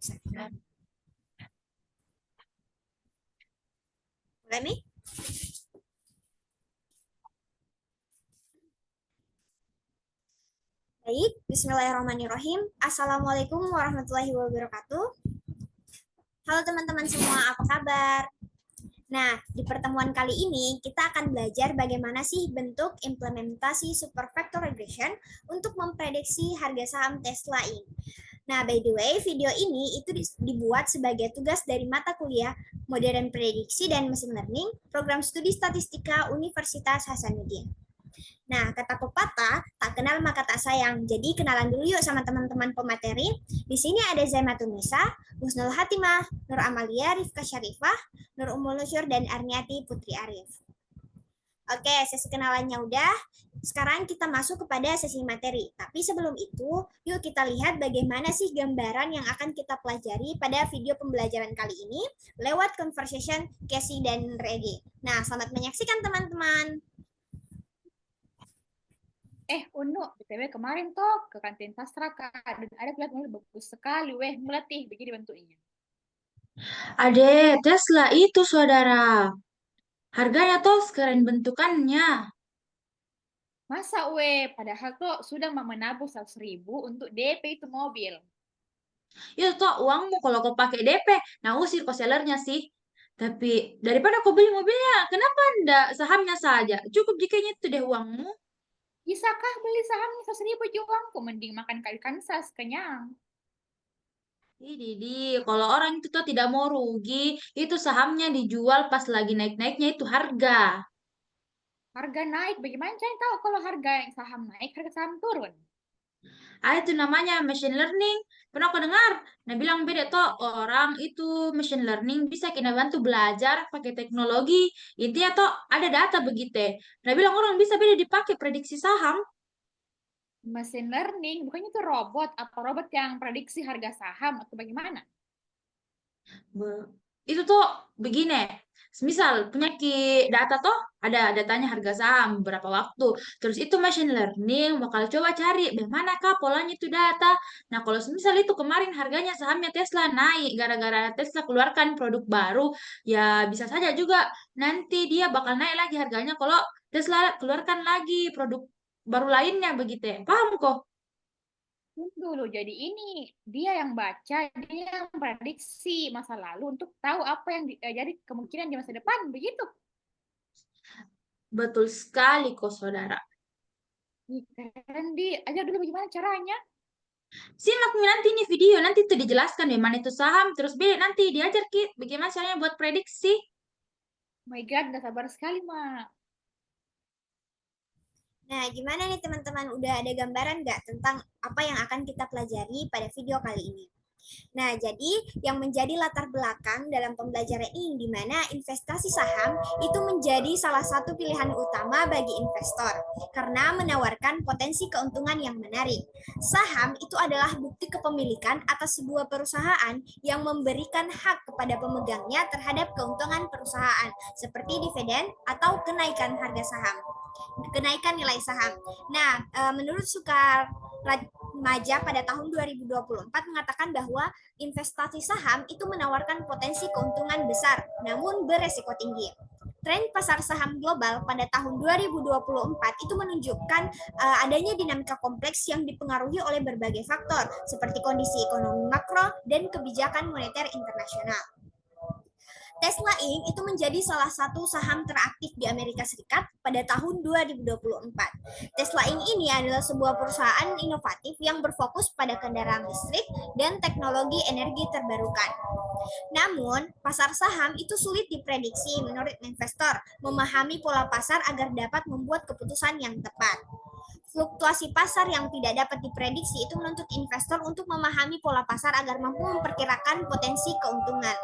Mulai nih. Baik, bismillahirrahmanirrahim. Assalamualaikum warahmatullahi wabarakatuh. Halo teman-teman semua, apa kabar? Nah, di pertemuan kali ini kita akan belajar bagaimana sih bentuk implementasi supervector regression untuk memprediksi harga saham Tesla Inc. Nah, by the way, video ini itu dibuat sebagai tugas dari mata kuliah Modern Prediksi dan Machine Learning, Program Studi Statistika Universitas Hasanuddin. Nah, kata pepatah, tak kenal maka tak sayang. Jadi kenalan dulu yuk sama teman-teman pemateri. Di sini ada Zaimatun Nisa, Husnul Hatimah, Nur Amalia, Rifka Syarifah, Nur Ummul Nusyur, dan Arniati Putri Arif. Oke, sesi kenalannya udah. Sekarang kita masuk kepada sesi materi. Tapi sebelum itu, yuk kita lihat bagaimana sih gambaran yang akan kita pelajari pada video pembelajaran kali ini lewat conversation Casey dan Regi. Nah, selamat menyaksikan teman-teman. Unu, BTW kemarin toh ke kantin sastra Kak, dan ada kelihatan bagus sekali, melatih begini bentuknya. Ade, Tesla itu saudara. Harganya tuh sekeren bentukannya. Masa padahal tuh sudah mau menabung 100.000 untuk DP itu mobil. Itu tuh uangmu kalau kau pakai DP. Nah, usir kok sellernya sih. Tapi daripada kau beli mobilnya, kenapa enggak sahamnya saja? Cukup jikanya itu deh uangmu. Bisakah beli sahamnya 100.000 juangku? Mending makan kali kansas, kenyang. Didi, kalau orang itu tuh tidak mau rugi, itu sahamnya dijual pas lagi naik-naiknya itu harga. Harga naik, bagaimana saya tahu kalau harga saham naik, harga saham turun? Itu namanya machine learning. Pernah kau dengar? Nah, bilang beda toh orang itu machine learning bisa kita bantu belajar pakai teknologi. Intinya toh ada data begitu. Nah, bilang orang bisa beda dipakai prediksi saham. Mesin learning, bukannya itu robot atau robot yang prediksi harga saham atau bagaimana? Itu tuh begini. Misal punya data toh ada datanya harga saham berapa waktu. Terus itu machine learning bakal coba cari bagaimana kah polanya itu data. Nah, kalau misal itu kemarin harganya sahamnya Tesla naik gara-gara Tesla keluarkan produk baru, ya bisa saja juga nanti dia bakal naik lagi harganya kalau Tesla keluarkan lagi produk baru lainnya begitu ya. Paham kok? Dulu jadi ini dia yang baca, dia yang prediksi masa lalu untuk tahu apa yang jadi kemungkinan di masa depan, begitu. Betul sekali kok saudara. Keren di, ajar dulu bagaimana caranya. Simak nanti ini video, nanti tuh dijelaskan bagaimana itu saham, terus nanti diajar Kit, bagaimana caranya buat prediksi. Oh my God, gak sabar sekali, Mak. Nah, gimana nih teman-teman? Udah ada gambaran nggak tentang apa yang akan kita pelajari pada video kali ini? Nah, jadi yang menjadi latar belakang dalam pembelajaran ini di mana investasi saham itu menjadi salah satu pilihan utama bagi investor karena menawarkan potensi keuntungan yang menarik. Saham itu adalah bukti kepemilikan atas sebuah perusahaan yang memberikan hak kepada pemegangnya terhadap keuntungan perusahaan seperti dividen atau kenaikan harga saham, kenaikan nilai saham. Nah, menurut Maja pada tahun 2024 mengatakan bahwa investasi saham itu menawarkan potensi keuntungan besar, namun beresiko tinggi. Tren pasar saham global pada tahun 2024 itu menunjukkan adanya dinamika kompleks yang dipengaruhi oleh berbagai faktor, seperti kondisi ekonomi makro dan kebijakan moneter internasional. Tesla Inc. itu menjadi salah satu saham teraktif di Amerika Serikat pada tahun 2024. Tesla Inc. ini adalah sebuah perusahaan inovatif yang berfokus pada kendaraan listrik dan teknologi energi terbarukan. Namun, pasar saham itu sulit diprediksi menurut investor, memahami pola pasar agar dapat membuat keputusan yang tepat. Fluktuasi pasar yang tidak dapat diprediksi itu menuntut investor untuk memahami pola pasar agar mampu memperkirakan potensi keuntungan.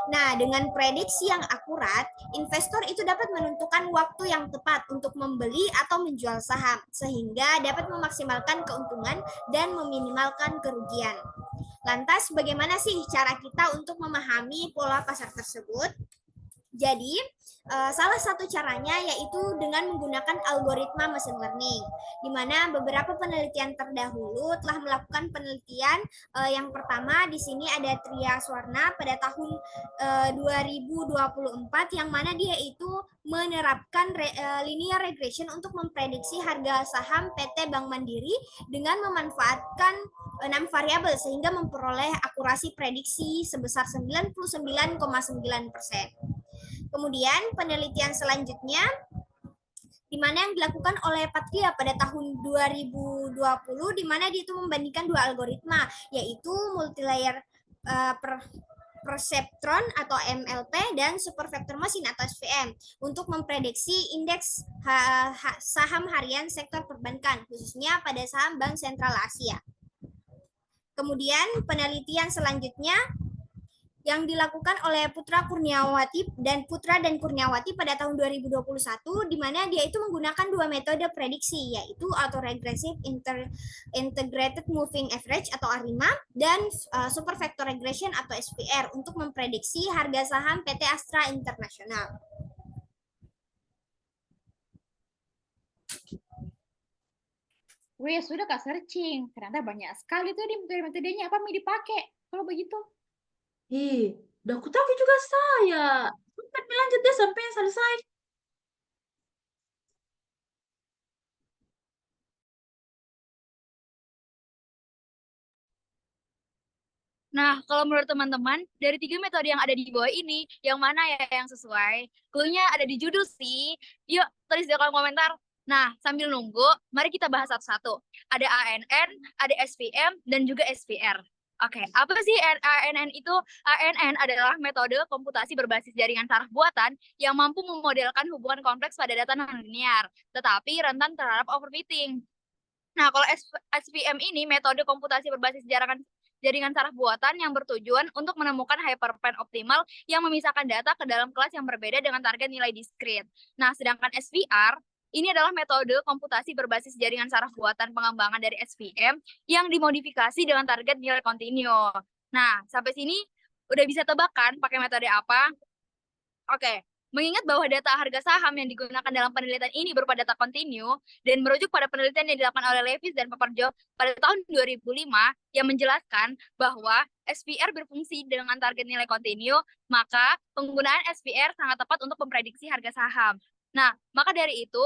Nah, dengan prediksi yang akurat, investor itu dapat menentukan waktu yang tepat untuk membeli atau menjual saham, sehingga dapat memaksimalkan keuntungan dan meminimalkan kerugian. Lantas, bagaimana sih cara kita untuk memahami pola pasar tersebut? Jadi, salah satu caranya yaitu dengan menggunakan algoritma machine learning, di mana beberapa penelitian terdahulu telah melakukan penelitian. Yang pertama di sini ada Tria Swarna pada tahun 2024, yang mana dia itu menerapkan linear regression untuk memprediksi harga saham PT Bank Mandiri dengan memanfaatkan 6 variabel sehingga memperoleh akurasi prediksi sebesar 99,9%. Kemudian penelitian selanjutnya di mana yang dilakukan oleh Patria pada tahun 2020, di mana dia itu membandingkan dua algoritma, yaitu multilayer perceptron atau MLP dan super vector machine atau SVM untuk memprediksi indeks saham harian sektor perbankan, khususnya pada saham Bank Sentral Asia. Kemudian penelitian selanjutnya yang dilakukan oleh Putra dan Kurniawati pada tahun 2021, di mana dia itu menggunakan dua metode prediksi, yaitu autoregressive integrated moving average atau ARIMA dan super vector regression atau SVR untuk memprediksi harga saham PT Astra International. Wih, sudah Kak searching. Ternyata banyak sekali tuh di metode-metodenya. Apa mau dipakai kalau begitu? Udah aku tahu juga saya. Cepat lanjut deh sampai selesai. Nah, kalau menurut teman-teman, dari 3 metode yang ada di bawah ini, yang mana ya yang sesuai? Clue-nya ada di judul sih. Yuk, tulis di kolom komentar. Nah, sambil nunggu, mari kita bahas satu-satu. Ada ANN, ada SVM, dan juga SVR. Oke, apa sih ANN itu? ANN adalah metode komputasi berbasis jaringan saraf buatan yang mampu memodelkan hubungan kompleks pada data non-linear, tetapi rentan terhadap overfitting. Nah, kalau SVM ini metode komputasi berbasis jaringan saraf buatan yang bertujuan untuk menemukan hyperplan optimal yang memisahkan data ke dalam kelas yang berbeda dengan target nilai diskrit. Nah, sedangkan SVR ini adalah metode komputasi berbasis jaringan saraf buatan pengembangan dari SVM yang dimodifikasi dengan target nilai kontinu. Nah, sampai sini udah bisa tebak kan pakai metode apa? Oke. Mengingat bahwa data harga saham yang digunakan dalam penelitian ini berupa data kontinu dan merujuk pada penelitian yang dilakukan oleh Levis dan Paparjo pada tahun 2005 yang menjelaskan bahwa SVR berfungsi dengan target nilai kontinu, maka penggunaan SVR sangat tepat untuk memprediksi harga saham. Nah, maka dari itu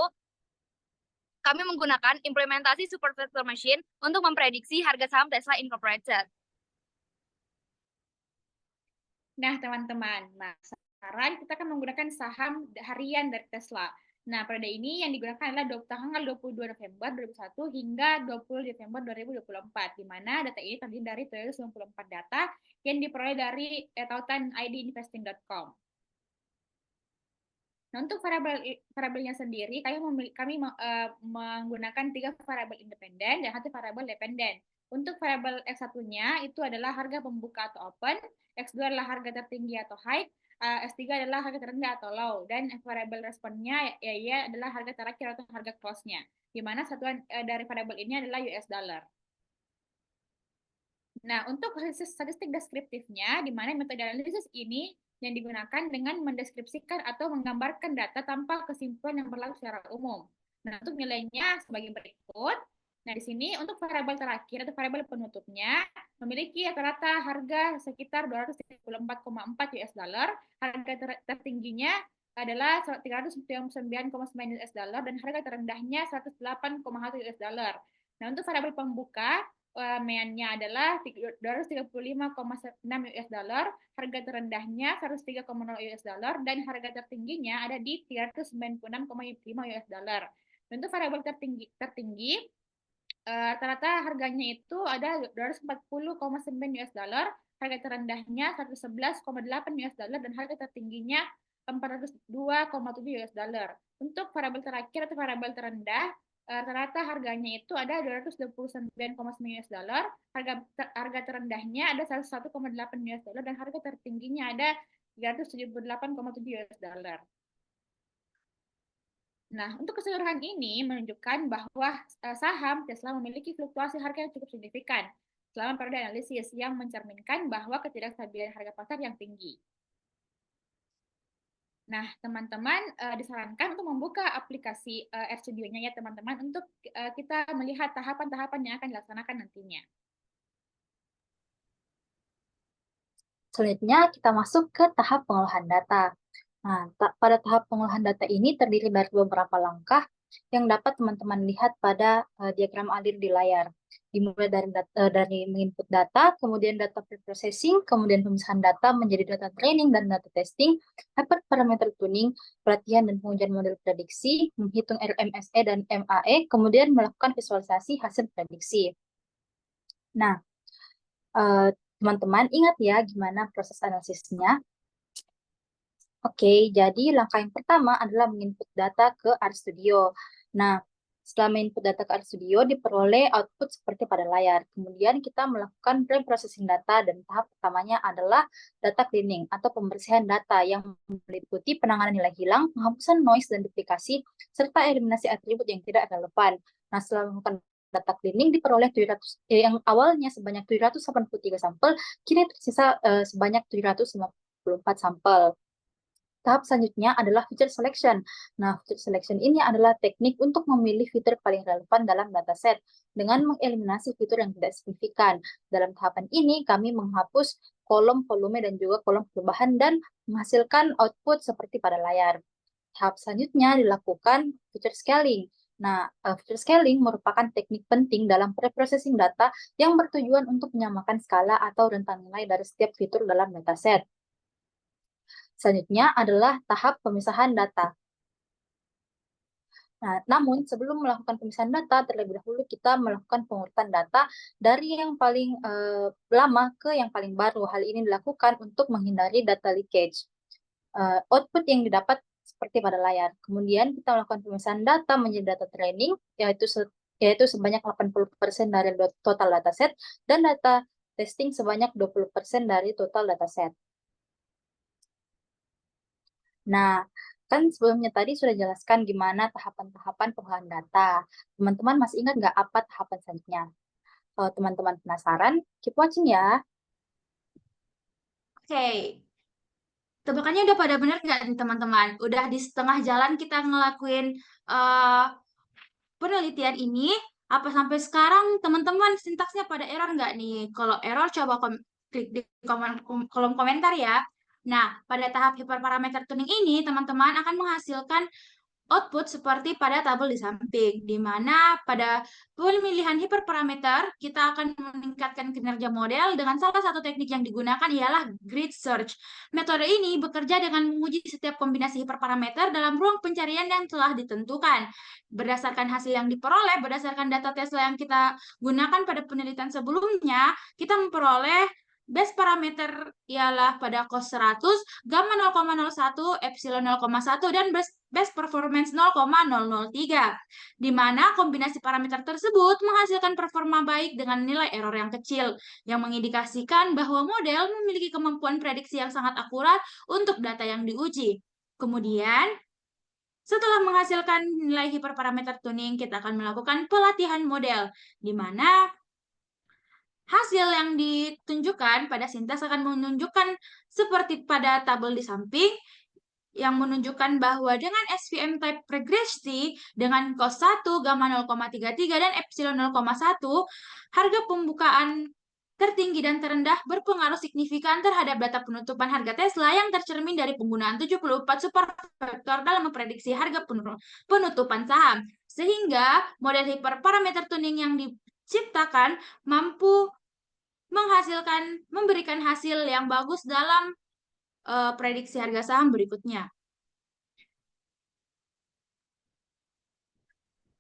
kami menggunakan implementasi Super Vector Machine untuk memprediksi harga saham Tesla Incorporated. Nah, teman-teman, sekarang kita akan menggunakan saham harian dari Tesla. Nah, pada ini yang digunakan adalah tanggal 22 November 2001 hingga 20 Desember 2024, di mana data ini terdiri dari 394 data yang diperoleh dari tautanidinvesting.com. Nah, untuk variabelnya sendiri, kami menggunakan 3 variabel independen dan 1 variabel dependen. Untuk variabel X1-nya itu adalah harga pembuka atau open, X2 adalah harga tertinggi atau high, S3 adalah harga terendah atau low, dan variabel responnya ya adalah harga terakhir atau harga close-nya, di mana satuan dari variabel ini adalah US dollar. Nah, untuk statistik deskriptifnya, di mana metode analisis ini yang digunakan dengan mendeskripsikan atau menggambarkan data tanpa kesimpulan yang berlaku secara umum. Nah, untuk nilainya sebagai berikut. Nah, di sini untuk variabel terakhir atau variabel penutupnya memiliki rata-rata harga sekitar 234,4 US dollar, harga tertingginya adalah 399,9 US dollar dan harga terendahnya 108,1 US dollar. Nah, untuk variabel pembuka mainnya adalah 235,6 US dollar, harga terendahnya 103,0 US dollar, dan harga tertingginya ada di 396,5 US dollar. Untuk variabel tertinggi rata-rata harganya itu ada 240,9 US dollar, harga terendahnya 111,8 US dollar, dan harga tertingginya 402,7 US dollar. Untuk variabel terakhir atau variabel terendah, rata-rata harganya itu ada 229,9 US dollar, harga terendahnya ada 101,8 US dollar, dan harga tertingginya ada 378,7 US dollar. Nah, untuk keseluruhan ini menunjukkan bahwa saham Tesla memiliki fluktuasi harga yang cukup signifikan selama periode analisis yang mencerminkan bahwa ketidakstabilan harga pasar yang tinggi. Nah, teman-teman disarankan untuk membuka aplikasi RStudio-nya ya teman-teman untuk kita melihat tahapan-tahapan yang akan dilaksanakan nantinya. Selanjutnya kita masuk ke tahap pengolahan data. Nah, pada tahap pengolahan data ini terdiri dari beberapa langkah yang dapat teman-teman lihat pada diagram alir di layar. Dimulai dari menginput data, kemudian data preprocessing, kemudian pemisahan data menjadi data training dan data testing, hyperparameter tuning, pelatihan dan pengujian model prediksi, menghitung RMSE dan MAE, kemudian melakukan visualisasi hasil prediksi. Nah, teman-teman ingat ya gimana proses analisisnya. Oke, jadi langkah yang pertama adalah menginput data ke RStudio. Nah, setelah menginput data ke RStudio, diperoleh output seperti pada layar. Kemudian kita melakukan pre-processing data dan tahap pertamanya adalah data cleaning atau pembersihan data yang meliputi penanganan nilai hilang, penghapusan noise dan duplikasi, serta eliminasi atribut yang tidak relevan. Nah, setelah melakukan data cleaning diperoleh 700, yang awalnya sebanyak 783 sampel, kini tersisa sebanyak 754 sampel. Tahap selanjutnya adalah feature selection. Nah, feature selection ini adalah teknik untuk memilih fitur paling relevan dalam dataset dengan mengeliminasi fitur yang tidak signifikan. Dalam tahapan ini, kami menghapus kolom volume dan juga kolom perubahan dan menghasilkan output seperti pada layar. Tahap selanjutnya dilakukan feature scaling. Nah, feature scaling merupakan teknik penting dalam pre-processing data yang bertujuan untuk menyamakan skala atau rentang nilai dari setiap fitur dalam dataset. Selanjutnya adalah tahap pemisahan data. Nah, namun sebelum melakukan pemisahan data, terlebih dahulu kita melakukan pengurutan data dari yang paling lama ke yang paling baru. Hal ini dilakukan untuk menghindari data leakage. Output yang didapat seperti pada layar. Kemudian kita melakukan pemisahan data menjadi data training, yaitu sebanyak 80% dari total dataset, dan data testing sebanyak 20% dari total dataset. Nah, kan sebelumnya tadi sudah jelaskan gimana tahapan-tahapan pengolahan data. Teman-teman masih ingat nggak apa tahapan selanjutnya? Kalau teman-teman penasaran, keep watching ya. Oke. Tebakannya udah pada bener nggak nih teman-teman? Udah di setengah jalan kita ngelakuin penelitian ini. Apa sampai sekarang teman-teman sintaksnya pada error nggak nih? Kalau error coba klik di kolom komentar ya. Nah, pada tahap hiperparameter tuning ini teman-teman akan menghasilkan output seperti pada tabel di samping, di mana pada pemilihan hiperparameter kita akan meningkatkan kinerja model dengan salah satu teknik yang digunakan ialah grid search. Metode ini bekerja dengan menguji setiap kombinasi hiperparameter dalam ruang pencarian yang telah ditentukan. Berdasarkan hasil yang diperoleh, berdasarkan data Tesla yang kita gunakan pada penelitian sebelumnya, kita memperoleh base parameter ialah pada cos 100, gamma 0,01, epsilon 0,1, dan best performance 0,003, di mana kombinasi parameter tersebut menghasilkan performa baik dengan nilai error yang kecil, yang mengindikasikan bahwa model memiliki kemampuan prediksi yang sangat akurat untuk data yang diuji. Kemudian, setelah menghasilkan nilai hiperparameter tuning, kita akan melakukan pelatihan model, di mana hasil yang ditunjukkan pada sintas akan menunjukkan seperti pada tabel di samping, yang menunjukkan bahwa dengan SVM type regresi dengan cos 1, gamma 0,33, dan epsilon 0,1, harga pembukaan tertinggi dan terendah berpengaruh signifikan terhadap data penutupan harga Tesla yang tercermin dari penggunaan 74 supervektor dalam memprediksi harga penutupan saham. Sehingga model hiperparameter tuning yang diciptakan mampu memberikan hasil yang bagus dalam prediksi harga saham berikutnya.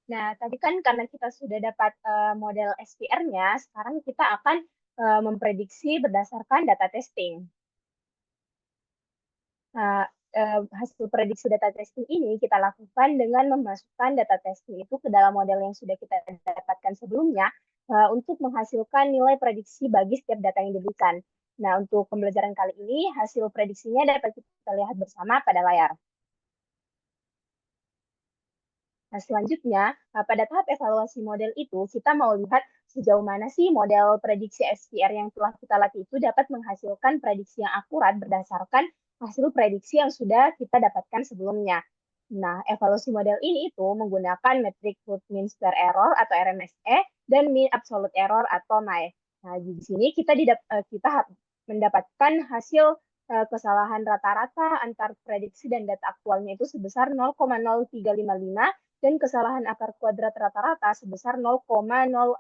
Nah, tadi kan karena kita sudah dapat model SPR-nya, sekarang kita akan memprediksi berdasarkan data testing. Nah, hasil prediksi data testing ini kita lakukan dengan memasukkan data testing itu ke dalam model yang sudah kita dapatkan sebelumnya untuk menghasilkan nilai prediksi bagi setiap data yang diberikan. Nah, untuk pembelajaran kali ini, hasil prediksinya dapat kita lihat bersama pada layar. Nah, selanjutnya, pada tahap evaluasi model itu, kita mau lihat sejauh mana sih model prediksi SPR yang telah kita latih itu dapat menghasilkan prediksi yang akurat berdasarkan hasil prediksi yang sudah kita dapatkan sebelumnya. Nah, evaluasi model ini itu menggunakan metrik root mean square error atau RMSE dan mean absolute error atau MAE. Nah, di sini kita mendapatkan hasil kesalahan rata-rata antar prediksi dan data aktualnya itu sebesar 0,0355 dan kesalahan akar kuadrat rata-rata sebesar 0,0464.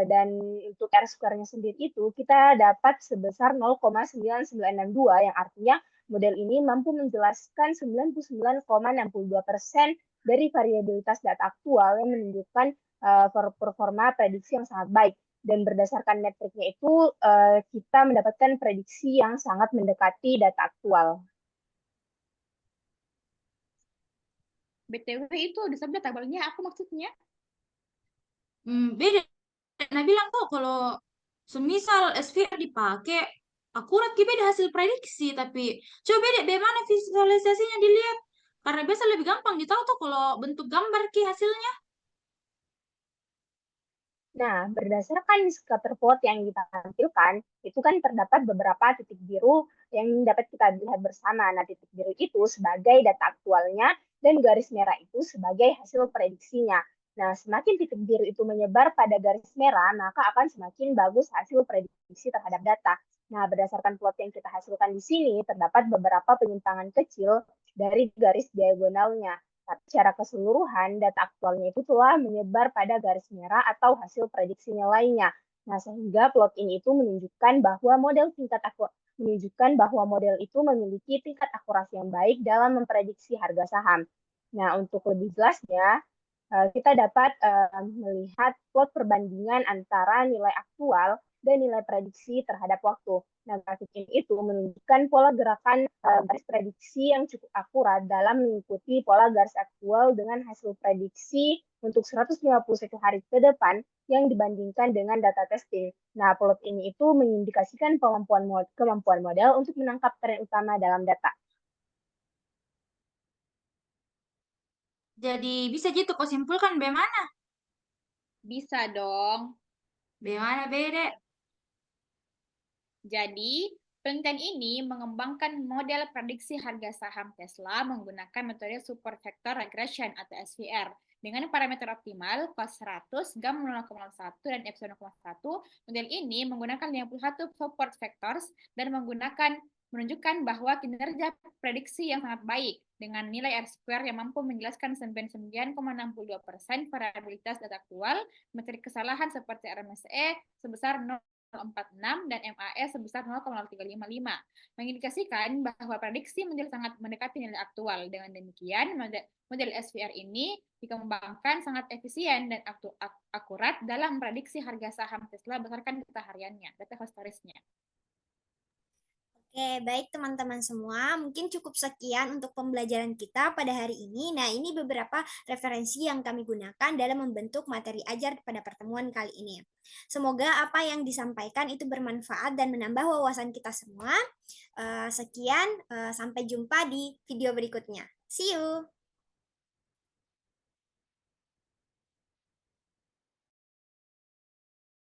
Dan untuk R-square-nya sendiri itu kita dapat sebesar 0,9962 yang artinya model ini mampu menjelaskan 99,62% dari variabilitas data aktual yang menunjukkan performa prediksi yang sangat baik. Dan berdasarkan metriknya itu kita mendapatkan prediksi yang sangat mendekati data aktual. BTW itu di sebelah tabelnya apa maksudnya? Beda. Nah bilang tuh kalau semisal SVR dipakai akurat kita beda hasil prediksi, tapi coba deh bagaimana visualisasinya dilihat, karena biasa lebih gampang ditahu tuh kalau bentuk gambar hasilnya. Nah, berdasarkan scatter plot yang ditampilkan, itu kan terdapat beberapa titik biru yang dapat kita lihat bersama. Nah, titik biru itu sebagai data aktualnya dan garis merah itu sebagai hasil prediksinya. Nah, semakin titik biru itu menyebar pada garis merah, maka akan semakin bagus hasil prediksi terhadap data. Nah, berdasarkan plot yang kita hasilkan di sini, terdapat beberapa penyimpangan kecil dari garis diagonalnya. Tapi secara keseluruhan, data aktualnya itu telah menyebar pada garis merah atau hasil prediksi nilainya. Nah, sehingga plot ini itu menunjukkan bahwa model itu memiliki tingkat akurasi yang baik dalam memprediksi harga saham. Nah, untuk lebih jelasnya, kita dapat melihat plot perbandingan antara nilai aktual dan nilai prediksi terhadap waktu. Nah, grafik ini itu menunjukkan pola gerakan garis prediksi yang cukup akurat dalam mengikuti pola garis aktual dengan hasil prediksi untuk 151 hari ke depan yang dibandingkan dengan data testing. Nah, plot ini itu mengindikasikan kemampuan model untuk menangkap tren utama dalam data. Jadi bisa gitu kau simpulkan bagaimana? Bisa dong. Bagaimana beda? Jadi, penelitian ini mengembangkan model prediksi harga saham Tesla menggunakan metode Super Vector Regression atau SVR. Dengan parameter optimal, cos 100, gamma 0,1, dan epsilon 0,1, model ini menggunakan 51 support vectors dan menunjukkan bahwa kinerja prediksi yang sangat baik dengan nilai R-square yang mampu menjelaskan 99,62% variabilitas data aktual, metrik kesalahan seperti RMSE sebesar 0,46 dan MAE sebesar 0,0355, mengindikasikan bahwa prediksi menjadi sangat mendekati nilai aktual. Dengan demikian, model SVR ini dikembangkan sangat efisien dan akurat dalam prediksi harga saham Tesla berdasarkan data hariannya, data historisnya. Oke, baik teman-teman semua, mungkin cukup sekian untuk pembelajaran kita pada hari ini. Nah, ini beberapa referensi yang kami gunakan dalam membentuk materi ajar pada pertemuan kali ini. Semoga apa yang disampaikan itu bermanfaat dan menambah wawasan kita semua. Sekian, sampai jumpa di video berikutnya. See you!